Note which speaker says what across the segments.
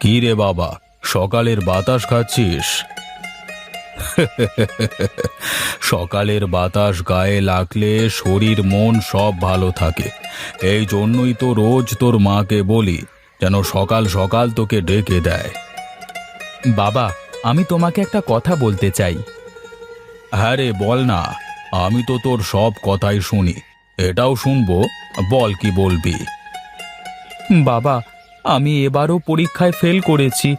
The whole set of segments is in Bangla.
Speaker 1: কি রে বাবা, সকালের বাতাস খাচ্ছিস? সকালের বাতাস গায়ে লাগলে শরীর মন সব ভালো থাকে। এই জন্যই তো রোজ তোর মাকে বলি যেন সকাল সকাল তোকে ডেকে দেয়।
Speaker 2: বাবা, আমি তোমাকে একটা কথা বলতে চাই।
Speaker 1: হ্যাঁ রে, বল না। আমি তো তোর সব কথাই শুনি, এটাও শুনবো। বল, কি বলবি?
Speaker 2: বাবা, আমি এবারও পরীক্ষায় ফেল করেছি।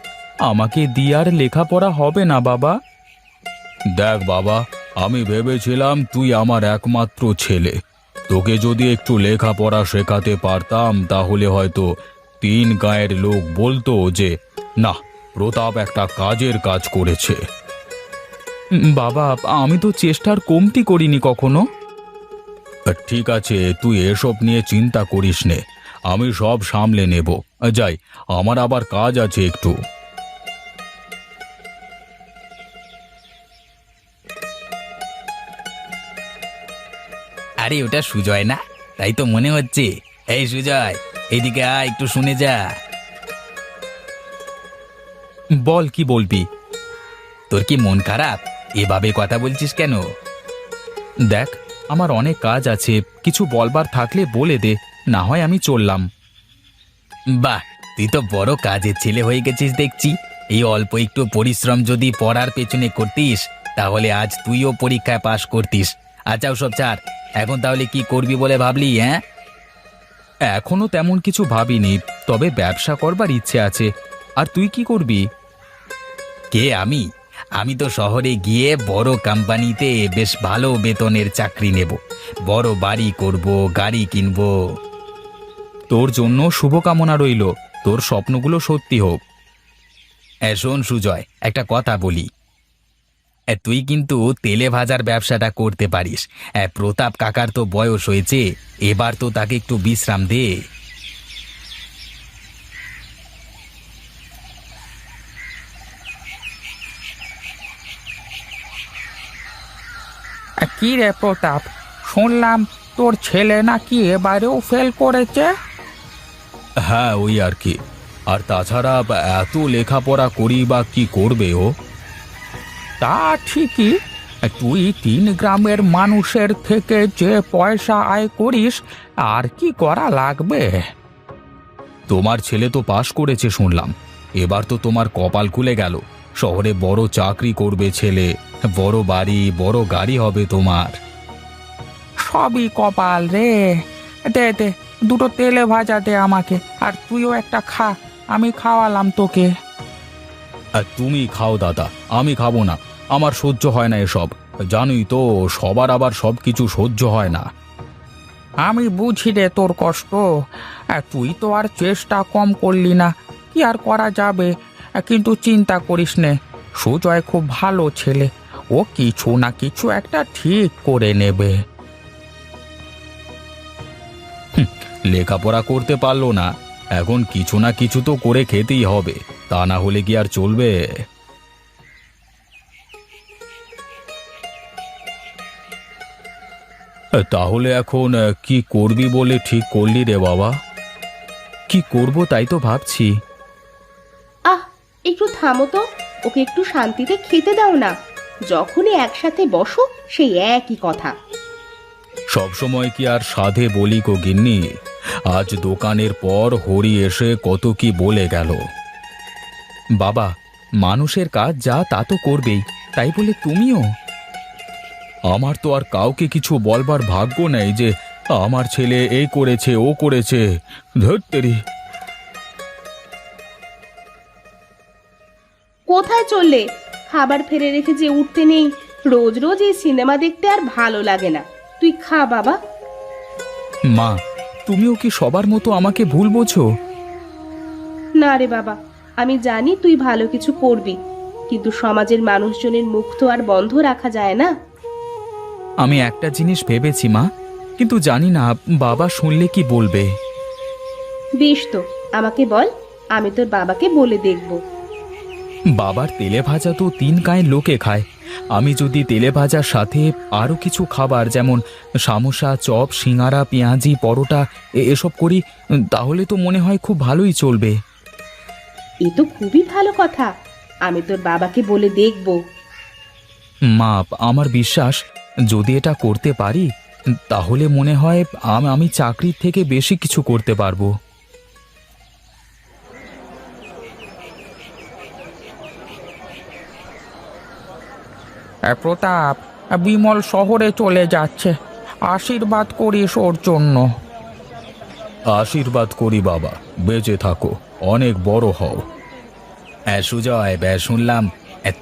Speaker 2: আমাকে দিয়ে আর লেখাপড়া হবে না বাবা।
Speaker 1: দেখ বাবা, আমি ভেবেছিলাম তুই আমার একমাত্র ছেলে। তোকে যদি একটু লেখাপড়া শেখাতে পারতাম তাহলে হয়তো তিন গাঁয়ের লোক বলতো যে না, প্রতাপ একটা কাজের কাজ করেছে।
Speaker 2: বাবা, আমি তো চেষ্টার কমতি করিনি কখনো।
Speaker 1: ঠিক আছে, তুই এসব নিয়ে চিন্তা করিস নে, আমি সব সামলে নেব। যাই, আমার আবার কাজ আছে একটু।
Speaker 3: আরে ওটা সুজয় না? তাই তো মনে হচ্ছে। এই সুজয়, এদিকে আয়, একটু শুনে যা।
Speaker 2: বল, কি বলবি?
Speaker 3: তোর কি মন খারাপ? এভাবে কথা বলছিস কেন?
Speaker 2: দেখ, আমার অনেক কাজ আছে, কিছু বলবার থাকলে বলে দে, না হয় আমি চললাম।
Speaker 3: বাহ, তুই তো বড় কাজের ছেলে হয়ে গেছিস দেখছি। এই অল্প একটু পরিশ্রম যদি পড়ার পেছনে করতিস তাহলে আজ তুইও পরীক্ষায় পাশ করতিস। আচ্ছা ওসব ছাড়, এখন তাহলে কি করবি বলে ভাবলি? হ্যাঁ,
Speaker 2: এখনো তেমন কিছু ভাবিনি, তবে ব্যবসা করবার ইচ্ছে আছে। আর তুই কি করবি?
Speaker 3: কে? আমি আমি তো শহরে গিয়ে বড় কোম্পানিতে বেশ ভালো বেতনের চাকরি নেব, বড় বাড়ি করব, গাড়ি কিনবো।
Speaker 2: তোর জন্য শুভকামনা রইল, তোর স্বপ্নগুলো সত্যি হোক।
Speaker 3: শোন সুজয়, একটা কথা বলি। তুই কিন্তু তেলে ভাজার ব্যবসাটা করতে পারিস। প্রতাপ কাকার তো বয়স হয়েছে, এবার তো তাকে একটু বিশ্রাম দে।
Speaker 4: কি রে প্রতাপ, শুনলাম তোর ছেলে নাকি এবারেও ফেল করেছে?
Speaker 1: হ্যাঁ, ওই আর কি। আর তাছাড়া এত লেখাপড়া করি বা কি করবে ও?
Speaker 4: তা ঠিকই, তুই 3 গ্রামের মানুষের থেকে যে পয়সা আয় করিস, আর কি করা লাগবে?
Speaker 1: তোমার ছেলে তো পাশ করেছে শুনলাম, এবার তো তোমার কপাল খুলে গেল। শহরে বড় চাকরি করবে ছেলে, বড় বাড়ি, বড় গাড়ি হবে তোমার।
Speaker 4: সবই কপাল রে। দে দে, দুটো তেলে ভাজা দে আমাকে, আর তুইও একটা খা, আমি খাওয়ালাম তোকে।
Speaker 1: আর তুমি খাও দাদা, আমি খাবো না। আমার সহ্য হয় না এসব। জানোই তো, সবার আবার সব কিছু সহ্য হয় না।
Speaker 4: আমি বুঝি রে তোর কষ্ট, তুই তো আর চেষ্টা কম করলি না, কি আর করা যাবে। কিন্তু চিন্তা করিস নে, সুজয় খুব ভালো ছেলে, ও কিছু না কিছু একটা ঠিক করে নেবে।
Speaker 1: লেখাপড়া করতে পারলো না, এখন কিছু না কিছু তো করে খেতেই হবে, তা না হলে কি আর চলবে? তাহলে এখন কি করবি বলে ঠিক করলি রে বাবা?
Speaker 2: কি করব তাই তো ভাবছি।
Speaker 5: আহ, একটু থামো তো, ওকে একটু শান্তিতে খেতে দাও না। যখনই একসাথে বসো সেই একই কথা।
Speaker 1: সব সময় কি আর সাধে বলি গো গিন্নি? আজ দোকানের পর হরি এসে কত কি বলে গেল।
Speaker 2: বাবা, মানুষের কাজ যা তা তো করবেই, তাই বলে তুমিও?
Speaker 1: আমার তো আর কাউকে কিছু বলবার ভাগ্য নেই যে আমার ছেলে এই করেছে ও করেছে। ধত্তেরি!
Speaker 5: কোথায় চললে? খাবার ফেলে রেখে যে উঠতে নেই। রোজ রোজ এই সিনেমা দেখতে আর ভালো লাগে না। তুই খা বাবা।
Speaker 2: মা, তুমিও কি সবার মতো আমাকে ভুল বোঝো?
Speaker 5: না রে বাবা, আমি জানি তুই ভালো কিছু করবি, কিন্তু সমাজের মানুষজনের মুখ তো আর বন্ধ রাখা যায় না।
Speaker 2: আমি একটা জিনিস ভেবেছি মা, কিন্তু জানি না বাবা শুনলে কি বলবে।
Speaker 5: বেশ তো, আমাকে বল, আমি তোর বাবাকে বলে দেখব।
Speaker 2: বাবার তেলে ভাজা তো 3 গাঁয়ের লোকে খায়। আমি যদি তেলে ভাজার সাথে আরও কিছু খাবার যেমন সামোসা, চপ, সিঙ্গারা, পেঁয়াজি, পরোটা এসব করি, তাহলে তো মনে হয় খুব ভালোই চলবে।
Speaker 5: এ তো খুবই ভালো কথা। আমি তোর বাবাকে বলে দেখব।
Speaker 2: মা, আমার বিশ্বাস যদি এটা করতে পারি তাহলে মনে হয় আমি চাকরির থেকে বেশি কিছু করতে পারবো।
Speaker 4: প্রতাপ, বিমল শহরে চলে যাচ্ছে, আশীর্বাদ করিস ওর জন্য।
Speaker 1: আশীর্বাদ করি বাবা, বেঁচে থাকো, অনেক বড় হও।
Speaker 3: সুজয়, শুনলাম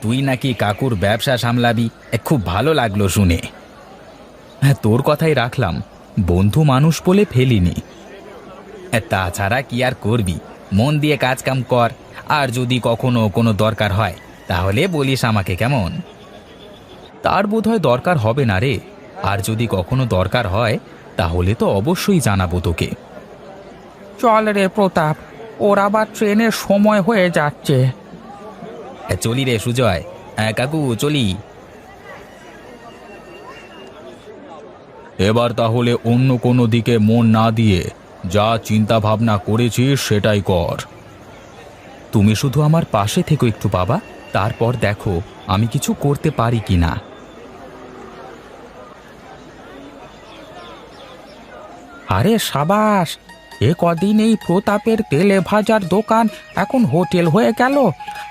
Speaker 3: তুই নাকি কাকুর ব্যবসা সামলাবি। খুব ভালো লাগলো শুনে।
Speaker 2: হ্যাঁ, তোর কথাই রাখলাম, বন্ধু মানুষ বলে ফেলিনি।
Speaker 3: তাছাড়া কি আর করবি, মন দিয়ে কাজ কাম কর। আর যদি কখনো কোনো দরকার হয় তাহলে বলিস আমাকে, কেমন?
Speaker 2: তার বোধহয় দরকার হবে না রে। আর যদি কখনো দরকার হয় তাহলে তো অবশ্যই জানাবো তোকে।
Speaker 4: চল রে প্রতাপ, ওর আবার ট্রেনের সময় হয়ে যাচ্ছে।
Speaker 3: চলি রে সুজয়। কাকু, চলি।
Speaker 1: এবার তাহলে অন্য কোনো দিকে মন না দিয়ে যা চিন্তা ভাবনা করেছিস সেটাই কর।
Speaker 2: তুমি শুধু আমার পাশে থেকো একটু বাবা, তারপর দেখো আমি কিছু করতে পারি কিনা।
Speaker 4: আরে সাবাস, এ কদিন এই প্রতাপের তেলে ভাজার দোকান এখন হোটেল হয়ে গেল।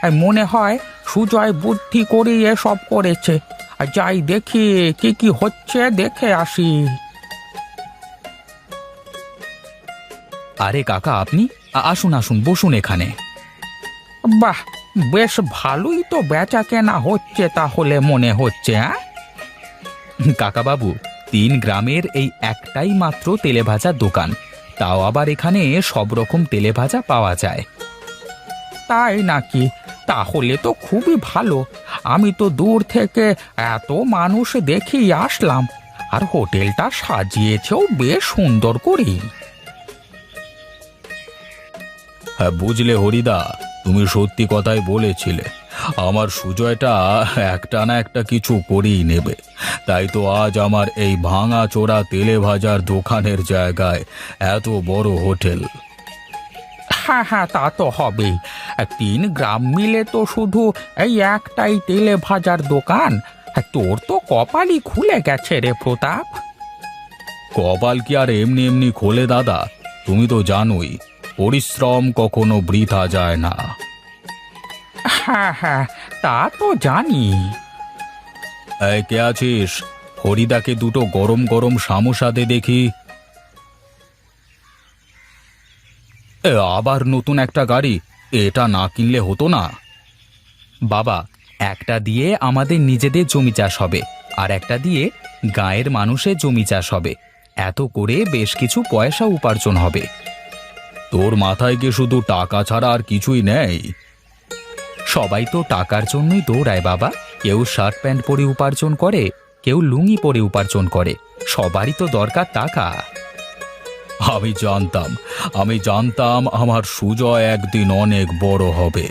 Speaker 4: আর মনে হয় সুজয় বুদ্ধি করে এসব করেছে। আর যাই দেখি কি কি হচ্ছে, দেখে আসি।
Speaker 2: আরে কাকা, আপনি আসুন আসুন, বসুন এখানে।
Speaker 4: বাহ, বেশ ভালোই তো বেচা কেনা হচ্ছে তাহলে মনে হচ্ছে। হ্যাঁ
Speaker 2: কাকা বাবু, 3 গ্রামের এই একটাই মাত্র তেলে ভাজার দোকান, তাও আবার এখানে সব রকম তেলে ভাজা পাওয়া যায়।
Speaker 4: তাই নাকি? তাহলে তো খুবই ভালো। আমি তো দূর থেকে এত মানুষ দেখেই আসলাম, আর হোটেলটা সাজিয়েছেও বেশ সুন্দর করেই।
Speaker 1: হ্যাঁ, বুঝলে হরিদা, তুমি সত্যি কথাই বলেছিলে। আমার সুজয়টা একটা না একটা কিছু করেই নেবে। তাই তো আজ আমার এই ভাঙা চোরা তেলে ভাজার দোকানের জায়গায় এত বড় হোটেল।
Speaker 4: হ্যাঁ হ্যাঁ, তা তো হবেই। 3 গ্রাম মিলে তো শুধু এই একটাই তেলে ভাজার দোকান। তোর তো কপালই খুলে গেছে রে প্রতাপ।
Speaker 1: কপাল কি আর এমনি এমনি খোলে দাদা? তুমি তো জানোই, পরিশ্রম কখনো বৃথা যায় না।
Speaker 4: হ্যাঁ হ্যাঁ, তা তো জানি।
Speaker 1: এই, কে আছিস? হরিদাকে দুটো গরম গরম সামোসা দে দেখি। আবার নতুন একটা গাড়ি? এটা না কিনলে হতো না?
Speaker 2: বাবা, একটা দিয়ে আমাদের নিজেদের জমি চাষ হবে, আর একটা দিয়ে গাঁয়ের মানুষের জমি চাষ হবে। এত করে বেশ কিছু পয়সা উপার্জন হবে।
Speaker 1: তোর মাথায় কি শুধু টাকা ছাড়া আর কিছুই নেই?
Speaker 2: সবাই তো টাকার জন্যই দৌড়ায় বাবা। কেউ শার্ট প্যান্ট পরে উপার্জন করে, কেউ লুঙ্গি পরে উপার্জন করে। সবারই তো দরকার টাকা।
Speaker 1: আমি জানতাম আমার সুজয় একদিন অনেক বড় হবে।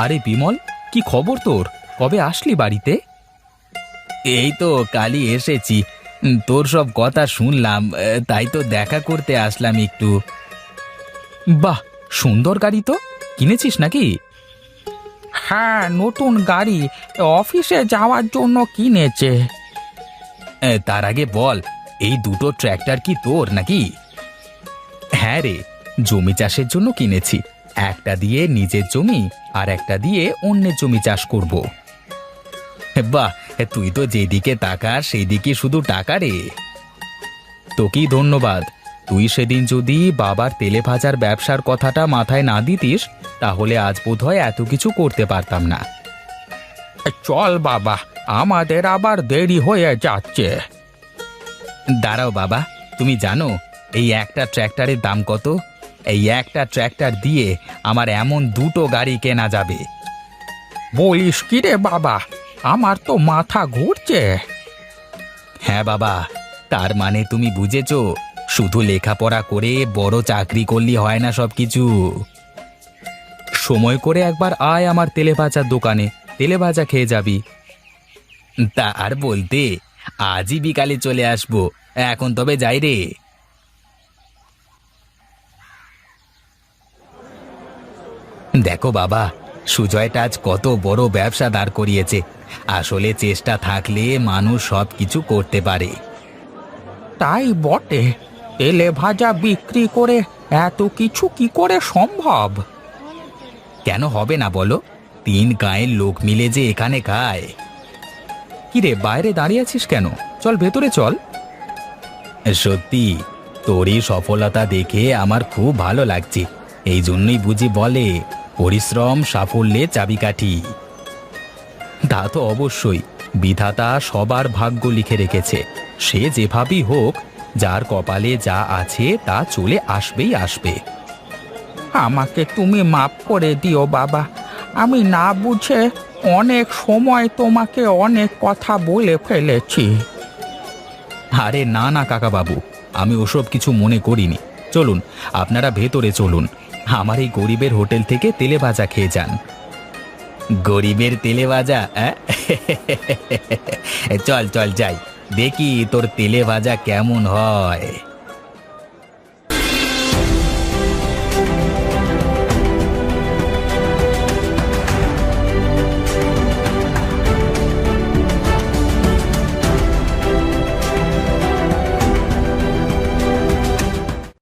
Speaker 2: আরে বিমল, কি খবর তোর? কবে আসলি বাড়িতে?
Speaker 3: এই তো কালই এসেছি। তোর সব কথা শুনলাম, তাই তো দেখা করতে আসলাম একটু।
Speaker 2: বাহ, সুন্দর গাড়ি তো কিনেছিস নাকি?
Speaker 4: হ্যাঁ, নতুন গাড়ি, অফিসে যাওয়ার জন্য কিনেছে।
Speaker 3: তার আগে বল, এই দুটো ট্র্যাক্টর কি তোর নাকি?
Speaker 2: হ্যাঁ রে, জমি চাষের জন্য কিনেছি। একটা দিয়ে নিজের জমি, আর একটা দিয়ে অন্যের জমি চাষ করব।
Speaker 3: বাহ, তুই তো যেদিকে তাকাস সেই দিকে শুধু টাকা রে।
Speaker 2: তোকেই ধন্যবাদ। তুই সেদিন যদি বাবার তেলে ভাজার ব্যবসার কথাটা মাথায় না দিতিস তাহলে আজ বোধহয় এত কিছু করতে পারতাম না।
Speaker 4: চল বাবা, আমাদের আবার দেরি হয়ে যাচ্ছে।
Speaker 3: দাঁড়াও বাবা, তুমি জানো এই একটা ট্র্যাক্টরের দাম কত? এই একটা ট্র্যাক্টর দিয়ে আমার এমন দুটো গাড়ি কেনা যাবে।
Speaker 4: বলিস কি রে বাবা, আমার তো মাথা ঘুরছে।
Speaker 3: হ্যাঁ বাবা, তার মানে তুমি বুঝেছো, শুধু লেখাপড়া করে বড় চাকরি করলে হয় না সব কিছু।
Speaker 2: সময় করে একবার আয় আমার তেলে ভাজার দোকানে, তেলে ভাজা খেয়ে যাবি।
Speaker 3: তা আর বলতে, আজই বিকালে চলে আসবো। এখন তবে যাই রে। দেখো বাবা, সুজয়টা আজ কত বড় ব্যবসা দাঁড় করিয়েছে। আসলে চেষ্টা থাকলে মানুষ সব কিছু করতে পারে।
Speaker 4: তাই বটে, তেলে ভাজা বিক্রি করে এত কিছু কি করে সম্ভব?
Speaker 3: কেন হবে না বলো? 3 গাঁয়ের লোক মিলে যে এখানে খায়।
Speaker 2: কিরে, বাইরে দাঁড়িয়ে আছিস কেন? চল ভেতরে চল।
Speaker 3: সত্যি, তোর এই সফলতা দেখে আমার খুব ভালো লাগছে। এই জন্যই বুঝি বলে পরিশ্রম সাফল্যের চাবিকাঠি।
Speaker 2: তা তো অবশ্যই, বিধাতা সবার ভাগ্য লিখে রেখেছে। সে যেভাবেই হোক, যার কপালে যা আছে তা চলে আসবেই আসবে।
Speaker 4: আমাকে তুমি মাফ করে দিও বাবা, আমি না বুঝে অনেক সময় তোমাকে অনেক কথা বলে ফেলেছি।
Speaker 2: আরে না না কাকা বাবু, আমি ওসব কিছু মনে করিনি। চলুন, আপনারা ভেতরে চলুন। আমার এই গরিবের হোটেল থেকে তেলে ভাজা খেয়ে যান।
Speaker 3: গরিবের তেলে ভাজা? চল চল যাই, দেখি তোর তেলে ভাজা কেমন হয়।